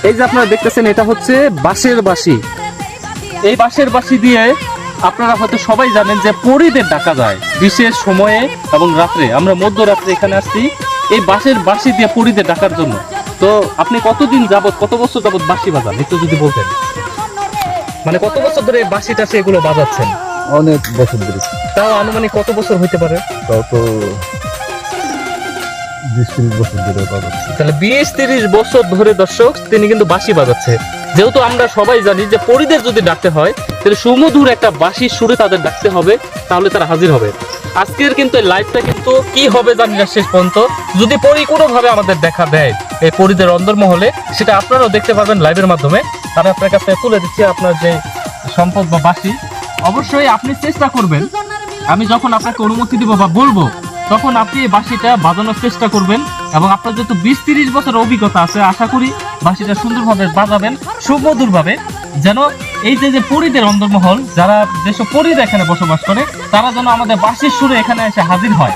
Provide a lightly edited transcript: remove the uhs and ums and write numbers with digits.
এই যে আপনারা দেখতেছেন এটা হচ্ছে বাঁশের বাঁশি। এই বাঁশের বাঁশি দিয়ে আপনারা হয়তো সবাই জানেন যে পরীদের ডাকা যায় বিশেষ সময়ে এবং রাত্রে। আমরা মধ্যরাত্রে এখানে আসছি এই বাঁশের বাঁশি দিয়ে পরীদের ডাকার জন্য। তো আপনি কতদিন যাবত, কত বছর যাবত বাঁশি বাজান একটু যদি বলতেন, মানে কত বছর ধরে বাঁশিটা এগুলো বাজাচ্ছেন? অনেক বছর ধরে। তাও আনুমানিক কত বছর হইতে পারে? তাও তো 20-30 বছর ধরে বাজাচ্ছি। তাহলে 20-30 বছর ধরে দর্শক তিনি কিন্তু বাঁশি বাজাচ্ছে। যেহেতু আমরা সবাই জানি যে পরীদের যদি ডাকতে হয় তাহলে সুমধুর একটা বাঁশির সুরে তাদের ডাকতে হবে, তাহলে তারা হাজির হবে। আজকের কিন্তু এই লাইভটা কিন্তু কি হবে জানি না শেষ পর্যন্ত। যদি পরী কোনোভাবে আমাদের দেখা দেয় এই পরীদের অন্দরমহলে, সেটা আপনারাও দেখতে পারবেন লাইভের মাধ্যমে। আমি আপনার কাছে তুলে দিচ্ছি আপনার যে সম্পদ বা বাঁশি। অবশ্যই আপনি চেষ্টা করবেন, আমি যখন আপনাকে অনুমতি দিব বা বলবো তখন আপনি এই বাঁশিটা বাজানোর চেষ্টা করবেন। এবং আপনার যেহেতু 20-30 বছর অভিজ্ঞতা আছে, আশা করি বাঁশিটা সুন্দরভাবে বাজাবেন, সুমধুরভাবে, যেন এই যে পরীদের অন্দরমহল, যারা যেসব পরীরা এখানে বসবাস করে, তারা যেন আমাদের বাঁশির সুরে এখানে এসে হাজির হয়।